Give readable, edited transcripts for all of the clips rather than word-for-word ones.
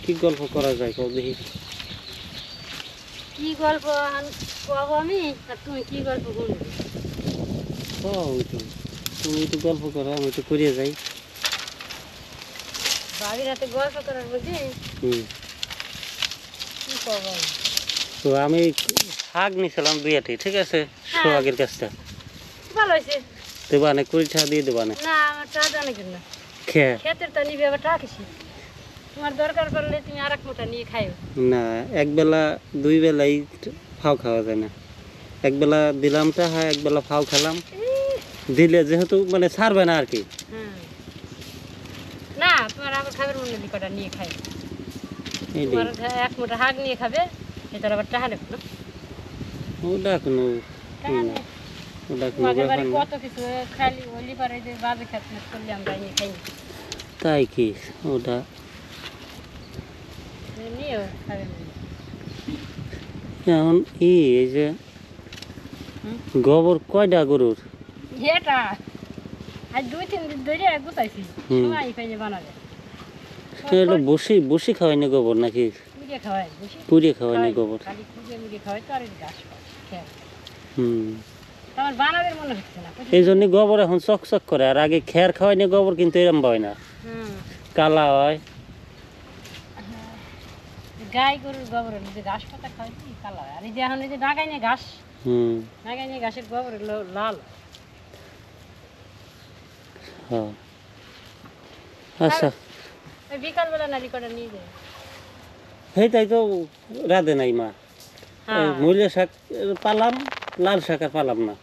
কি গল্প করা যায় কও দেখি। কি গল্প কব আমি আর তুমি কি গল্প বলবে? তুমি তো গল্প করো, আমি তো করিয়ে যাই। বাড়ির হাতে গল্প করার বুঝি কি কব? তো আমি শাক নিয়েছিলাম বিয়াটি, ঠিক আছে, সোহাগের কাছটা। ভালো হয়েছে। দেবা না, 20 টাকা দিয়ে দেবা না? না, আমার টাকা জানে কেন না। খেয়ে খেতের তো নিবে, আবার টাকা কিসি? তোমার দরকার পড়লে তুমি আর এক মোটা নিয়ে খাইও। না, একবেলা 2 বেলাই ফাও খাওয়া যায় না। একবেলা দিলাম টাকা, একবেলা ফাও খেলাম। দিলে যেহেতু মানে ছাড়বে না আর কি। না, তোমার আবার খাবার মনে নেই, কটা নিয়ে খাই। তোমার এক মোটা শাক নিয়ে খাবে, এটার আবার টাকা নেব না। ওটা কোনো কত কিছু খালি ওলি পারে যে বাজে খাতে করলে আমরা নিয়ে খাই না। তাই কি? ওটা নিয়েও খাবে না। এখন এই যে গোবর কয়টা গরুর? এটা আজ 2-3 দিন ধরে গুতাইছি, সময় পাইলে বানাবে। এটা বসি খাওয়াই না গোবর নাকি? পুড়িয়ে খাওয়াই, পুড়িয়ে খাওয়াই না গোবর? খালি পুড়িয়ে খাওয়াই তো আর গাছ পায়। আমার বানাবের মনে হচ্ছে না। এই জন্য গোবর এখন চকচক করে, আর আগে খের খাওয়াই না গোবর কিন্তু এরম হয় না, কালা হয়। গাই গরুর গোবর যে ঘাস পাতা খাওয়াই কি কালা হয়, আর এই যে এখন এই যে ডাগাই নিয়ে ঘাস, ডাগাই নিয়ে ঘাসের গোবর লাল। আচ্ছা, বিকালবেলা নালি কটা নিয়ে যায়। সেইটাই তো রাধে নাই মা। মূল্য শাক পালাম, লাল শাক আর পালাম না।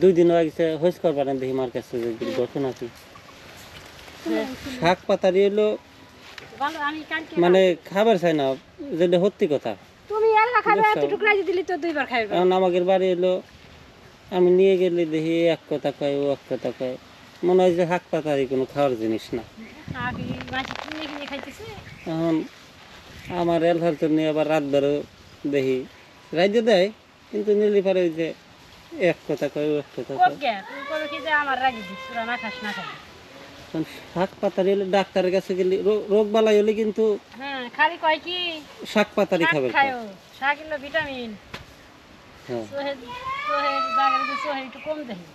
2 দিন আগে হইস করবা না দেখি মার কাছে গঠন আছে। শাক পাতারি হলো মানে খাবার চাই না, যেটা সত্যি কথা। তুমি একা খাবে, এতটুকু রাজি দিলি তো 2 বার খাইবে। এখন আমাদের বাড়ি এলো, আমি নিয়ে গেলে দেখি এক কথা কয়, ও এক কথা কয়, মনে হয় যে শাক পাতারি কোনো খাওয়ার জিনিস না। এখন আমার এলহার জন্য আবার রাত ধরে দেখি রাইজে দেয়, কিন্তু নিলি পারে ওই যে এক কথা কয়, ও এক কথা কয়। শাক পাতারি হলে ডাক্তারের কাছে গেলে রোগ বালাই হলে কিন্তু খালি কয় কি শাক পাতারি খাবে, শাক হলো ভিটামিন। একটু কম দেখি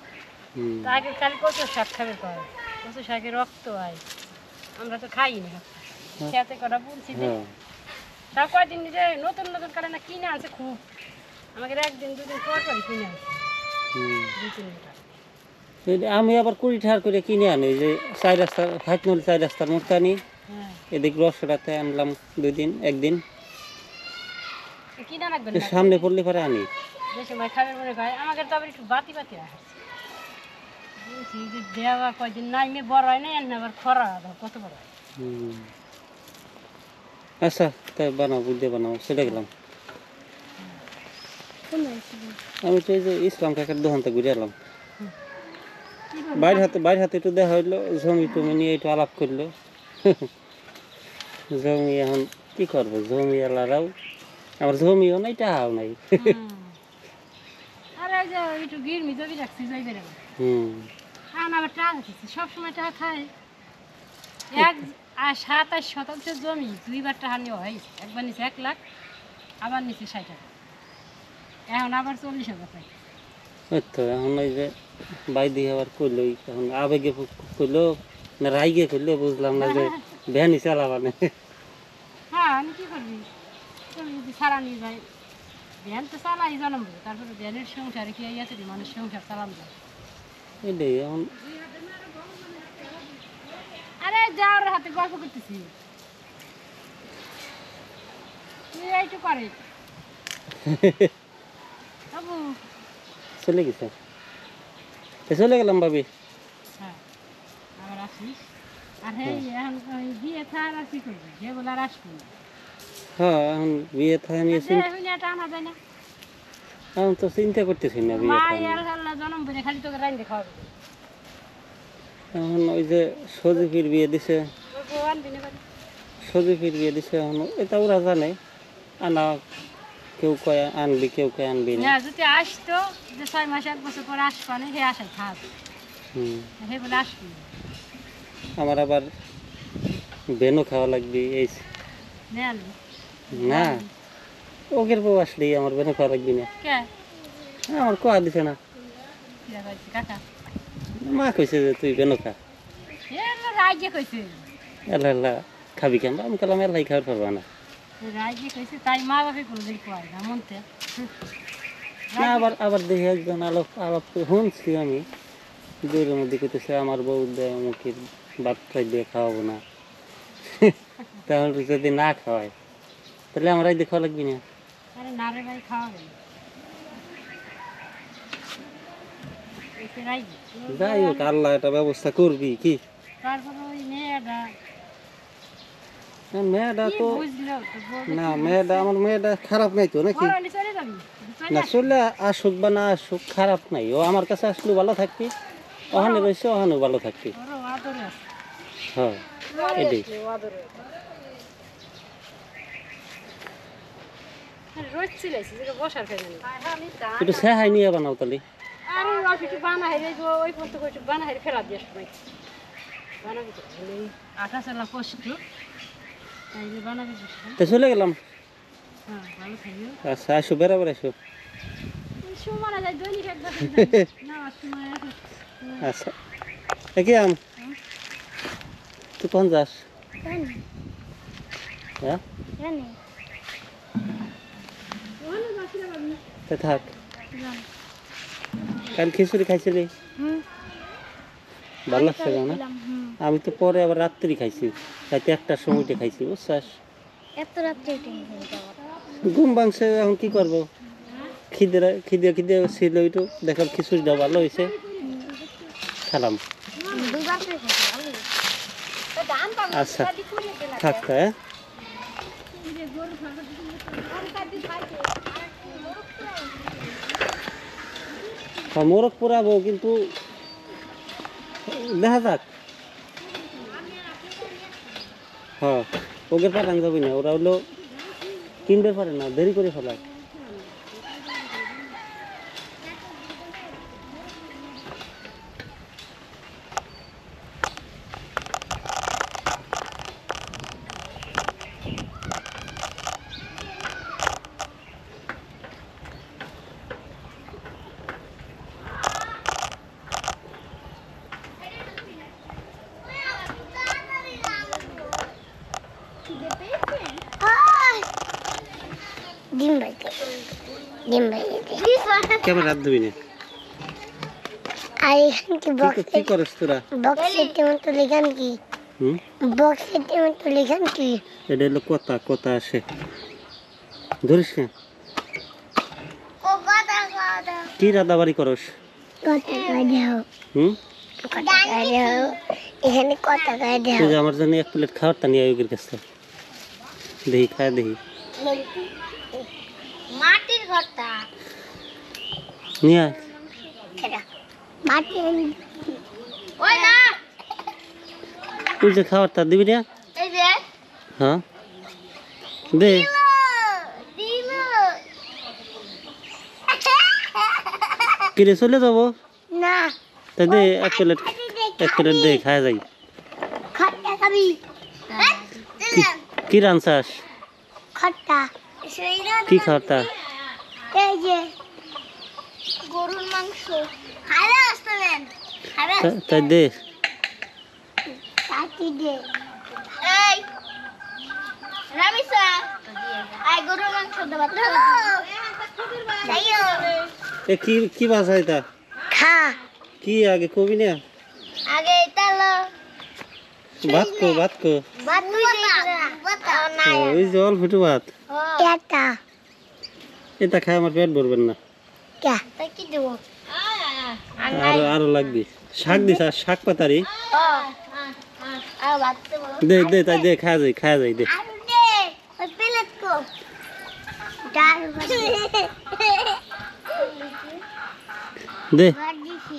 তাকে খালি কচু শাক খাবে, কয় কচু শাকে রক্ত হয়। আমরা তো খাই না, খেতে করা বলছি যে সব কয়দিন যে নতুন নতুন কালে না কিনে আনছে খুব, আমাকে 1 দিন 2 দিন পর পরই কিনে আনছে 2-3 লিটার। আমি আবার 20 টাকা করে কিনে আনি, যে 4 রাস্তা হাইটনল 4 রাস্তার মধ্যে আনি। এদিক রসরাতে আনলাম 2 দিন 1 দিন কিনা রাখবেন সামনে পড়লে পরে আনি। যে সময় খাবেন মনে হয়। আমাকে তো আবার একটু বাতি বাতি আসছে, বলছি যে দেওয়া কয়দিন নাই মে বড় হয় না, এনে আবার খরা কত বড় হয়। আচ্ছা, তাই বানাও, বুঝতে বানাও, সেটা গেলাম। আমি তো এই যে ইসলাম কাকার দোকানটা ঘুরে এলাম, বাইরে হাতে একটু দেখা হইলো, জমি টমি নিয়ে একটু আলাপ করলো। জমি এখন কি করবো, জমি এলারাও আমার জমিও নাই, টাকাও নাই। সবসময় টাকা খায়। 27% জমি 2 বার টাকা নেওয়া হয়। একবার নিচে 1 লাখ, আবার নিচে 60 টাকা, এখন আবার 40,000 পাই। তো এখন ওই যে বাইদি আবার করলো, এখন আবেগে করলো না রাইগে করলো বুঝলাম না, যে ভ্যানই চালাবানে। হ্যাঁ, আমি কি করবি, তুমি যদি সারা নিয়ে যাই ভ্যান তো চালাই জানাম, তারপরে ভ্যানের সংসারে কি আছে, মানুষ সংসার চালান যায় এটাই এখন। আরে যাওয়ার হাতে গল্প করতেছি, তুই এইটু করে বাবু চলে গেছে, চলে গেলাম ভাবি। হ্যাঁ, আবার আসিস। আর হ্যাঁ, এখন বিয়ে থার আর কি করবি, যে বলে আর আসবি না। হ্যাঁ, এখন বিয়ে থাকা নিয়েছি, আনা যায় না। এখন তো চিন্তা করতেছি না বিয়ে থাকা জন্ম করে খালি তোকে রাইন খাওয়াবে। এখন ওই যে সজীফের বিয়ে দিছে, সজীফের বিয়ে দিছে, এখন এটা ওরা জানে, আনা কেউ কয় আনবি, কেউ কয় আনবি না। যদি আসতো যে 6 মাস 1 বছর পরে আসবা না, হে আসায় থাক, হে বলে আসবি। আমার আবার বেনো খাওয়া লাগবে এই নেন না ওকের বউ আসলেই আমার বেনো খাওয়া লাগবে না কে আমার কোয়া দিছে না কি কইছে কাকা মা কইছে যে তুই বেনো খা এলা রাইজে কইছে এলা খাবি কেন আমি কালাম এলাই খাওয়ার পারবা না রাইজে কইছে তাই মা বাপে কোনদিন কয় না মনতে না আবার আবার দেখি একজন আলাপ শুনছি আমি দূরের মধ্যে কইতেছে আমার বউ দেয় মুখের ভাত ফ্রাই দিয়ে খাওয়াবো না তাহলে যদি না খাওয়ায় তাহলে আমরাই দেখা লাগবি না আরে না রে ভাই খাওয়াবে রাইজে যাই হোক আল্লাহ এটা ব্যবস্থা করবি কি তারপর ওই মেয়েটা মেয়েটা তো বুঝলো তো না মেয়েটা আমার মেয়েটা খারাপ নাই তো নাকি বড় হলে চলে যাবি না চলে আসুক বা না আসুক খারাপ নাই ও আমার কাছে আসলেও ভালো থাকবি ওখানে রয়েছে ওখানেও ভালো থাকবি বড় আদরে আছে হ্যাঁ এটাই আদরে রোজ চিলাইছি যে বসার ফেলে একটু সেহাই নিয়ে বানাও তাহলে আরে অল্প একটু বানা হেরে ওই পর্যন্ত একটু বানা হেরে ফেলা দিয়ে আসবো বানাবি তো আটা চালা কষ্ট তাই যে বানাবি তো চলে গেলাম হ্যাঁ ভালো থাকিও আচ্ছা আসো বেড়াবার আসো সময় যায় দৈনিক একবার না সময় আচ্ছা কি আম তুই কোন যাস হ্যাঁ তা থাক কাল খিচুড়ি খাইছিলি ভালো লাগছে না আমি তো পরে আবার রাত্রি খাইছি রাতে 1টার সময়টা খাইছি বুঝছাস এত রাত্রে ঘুম ভাঙছে এখন কি করবো খিদে ছিল একটু দেখলাম খিচুড়িটা ভালো হয়েছে খেলাম আচ্ছা থাক হ্যাঁ মোরগ পোড়াবো কিন্তু দেখা যাক হ্যাঁ ওকে পাঠান যাবি না ওরা হলো কিনতে পারে না দেরি করে ফেলায় কেমন রাত দিবি না কি করস তোরা এটা হলো কথা আসে ধরিস না কি রাদাবাড়ি করস এখানে কথা তুই যে আমার জন্য 1 প্লেট খাওয়ার তা নিয়ে আয়োগের কাছে দেখি খায় দেখি মাটির ঘরটা নিয়ে আয় মাটি ওই না তুই যে খাওয়ার তা দিবি না এই যে হ্যাঁ দে দিল কিরে চলে যাবো না তাই দে 1 প্লেট দে খায় যাই খট্টা খাবি কি রানছাস খট্টা কি খাওয়ারটা এই যে গরুর মাংস খাইলে আসতেন তাই দে তাতি দে এই রামিসা আই গরুর মাংস দেবা যাইও এ কি ভাষা এটা খা কি আগে কবি না আগে তালো ভাত কো ভাত তুই বাতা না ওই যে অল্প একটু ভাত এটা এটা খায় আমার পেট ভরবেন না কে তাই কি দেব আরো লাগবে শাক দিস আর শাক পাতারি ভাত দেব দে তাই দে খায় যাই দে আর দে ওই প্লেট কো ডাল দে ভাত দিছি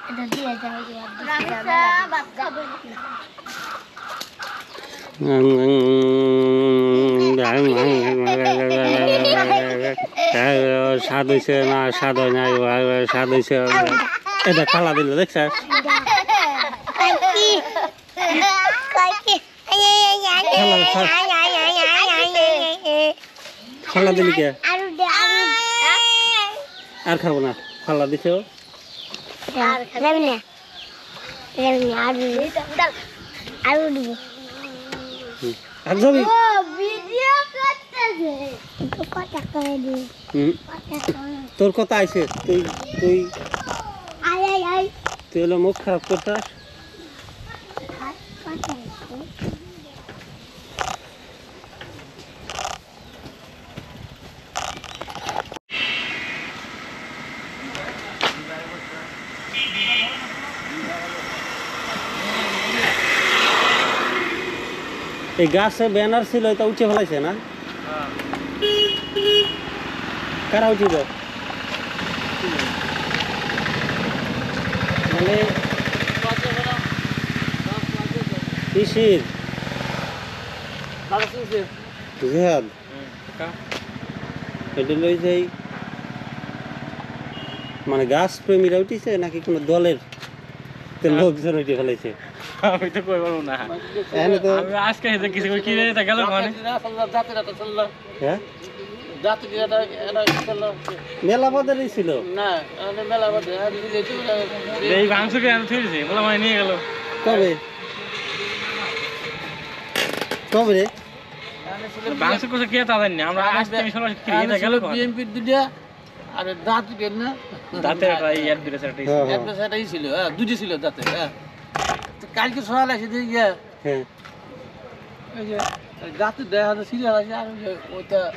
এটা দিয়ে যাও রামিসা ভাত খাবে স্বাদ হয়েছে না স্বাদ হয় না স্বাদ হয়েছে এটা খালা দিল দেখছ কি খাল্লা দিলি কে আর খাবো না খাল্লা দিছ আর যাবি তোর কথা আইছে তুই তুই তুই হলো মুখ খারাপ করতাস এই গাছে ব্যানার ছিল এটা উঠে ফেলাইছে না কারা উঠিল মানে কিসির জিহাদ এটা লই যাই মানে গাছ প্রেমীরা উঠিছে নাকি কোনো দলের লোকজন উঠে ফেলাইছে আমি তো কই বলবো না এখানে তো আমি আজকে হেতে কিছু কই কি রে তা গেল মানে হ্যাঁ যাত্রীরা এটা চললো মেলা বাজারই ছিল না আমাদের মেলা বাদে আর এই ভাঙসুকে আন থইছে বলা মানে নিয়ে গেল কবে কবে রে ভাঙসু কোসে কে তা জানি না আমরা আজকে আমি সরাসরি কি এটা গেল বিএমপির দুইটা আর দাঁত দুইটা না দাঁতে একটা ইয়ার দিলে সেটা হ্যাঁ হ্যাঁ একটা সেটাই ছিল হ্যাঁ দুইটা ছিল দাঁতে হ্যাঁ তো কালকে সকালে এসে দেখি হ্যাঁ ওই যে দাঁতে দেখা যাচ্ছে সিরিয়াল আছে আর ওই যে ওইটা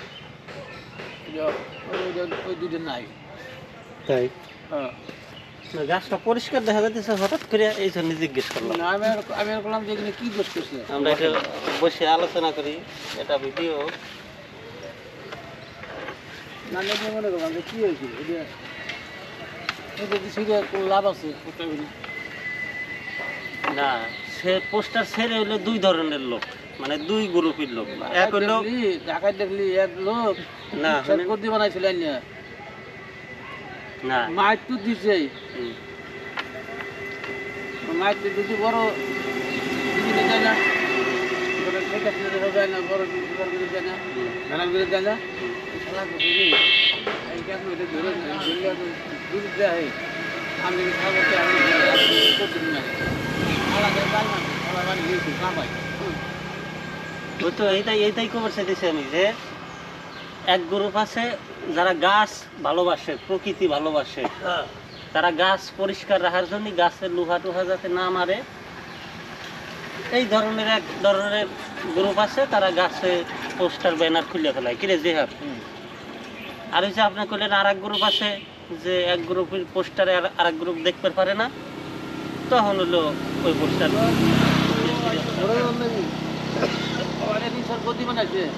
ওই দুইটা নাই তাই হ্যাঁ না, গাছটা পরিষ্কার দেখা যাচ্ছে হঠাৎ করে এই জন্য জিজ্ঞেস করলাম আমি আর বললাম যে এখানে কি দোষ করছে আমরা এটা বসে আলোচনা করি এটা ভিডিও না নিয়ে মনে করলাম যে কি হয়েছিল এটা সিরিয়াল লাভ আছে ওটা না সে পোস্টার ছেড়ে হইলো দুই ধরনের লোক মানে দুই গ্রুপের লোক এক হইলো ঢাকায় দেখলি এক লোক না গদ্দি বানাইছিলেন না মাইক তো দিছে হুম, মাইক তো দিতে বড় দিতে যায় না বড় ঠিক আছে যায় না বড় দিতে যায় না হুম, মেলা করে যায় না হুম। খেলা করছি এই কেন এটা ধরে না দিল্লি দুধ দেয় আমি খাবো আমি করতে না খেলা করে যায় না খেলা বাড়ি গিয়েছি কামাই ওই তো এইটাই খবর চাইতেছি আমি যে এক গ্রুপ আছে যারা গাছ ভালোবাসে প্রকৃতি ভালোবাসে তারা গাছ পরিষ্কার রাখার জন্য গাছের লোহা টোহা যাতে না মারে এই ধরনের এক ধরনের গ্রুপ আছে তারা গাছে পোস্টার ব্যানার খুলে ফেলায় কিরে জেহাব আর হচ্ছে আপনার করলেন আর এক গ্রুপ আছে যে এক গ্রুপের পোস্টারে আর এক গ্রুপ দেখতে পারে না তখন হলো ওই পোস্টার অনেক দিন গদি বানাইছে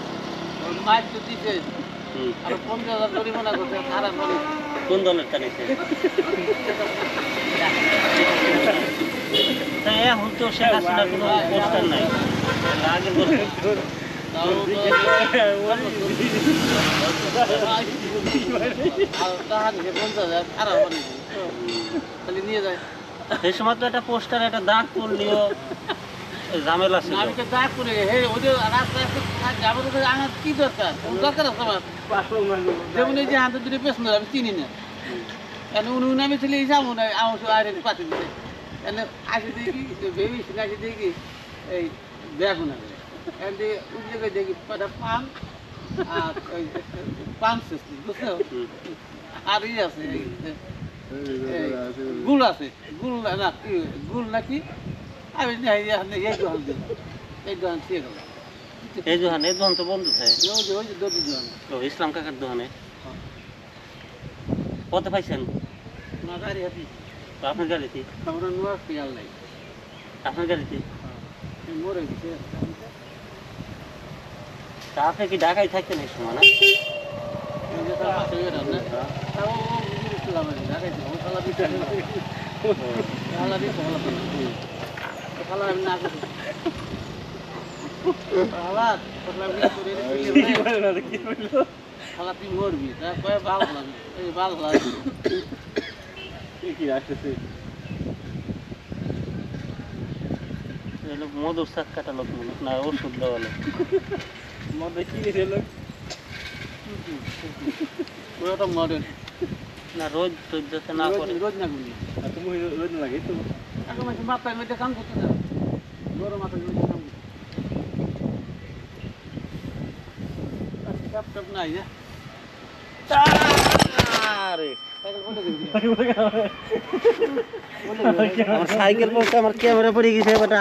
মাইক তো দিছে হুম। আর 50,000 জরিমানা করছে খারাপ মানে কোন দলের টানিছে তাই এখন তো শেখ হাসিনার কোনো পোস্টার নাই আগে বলছে খারাপ মানে খালি নিয়ে যায় সেই সময় তো একটা পোস্টার একটা দাগ পড়লেও ঝামেলা ছিল আমি তো দাগ করে হে ওদের রাস্তায় যাবো তো আমার কি দরকার দরকার আছে আমার যেমন এই যে হাতে দুটো পেছনে আমি চিনি না কেন উনি আমি ছিল এই যাবো না আমার আর পাতি দিতে কেন আসে দেখি ভেবেছি না আসে দেখি এই দেখো না এতে উঠলে দেখি পান আর ওই পান সিস্টেম বুঝছো আর ই আছে গুল আছে গুল না গুল নাকি আমি এই দোকান দিলাম এই দোকান দিয়ে গেলাম এই দোকান তো বন্ধ থাকে ওই যে দর্জি দোকান ও ইসলাম কাকার দোকানে কত পাইছেন না গাড়ি হাতি আপনার গাড়িতে আমরা নোয়ার খেয়াল নাই আপনার গাড়িতে মরে গেছে তা আপনি কি ঢাকায় থাকতেন এই সময় না তুই মরবি ভালো লাগে এই ভালো লাগে কি আসছে এটা মধুর শাক কাটা লোক মনে না ওষুধ দেওয়া লোক মধ্যে কি রে লোক পুরোটা মডেল না রোজ তোর যাতে না করে রোজ না গুলি আর তুমি রোজ লাগে তো এখন মাসে মাথায় মধ্যে কাম করতে যাও গরম মাথায় মধ্যে কাম করতে টপ টপ নাই হ্যাঁ আরে সাইকেল বলে দিবি আমার সাইকেল পড়ছে আমার ক্যামেরা পড়ে গেছে বেটা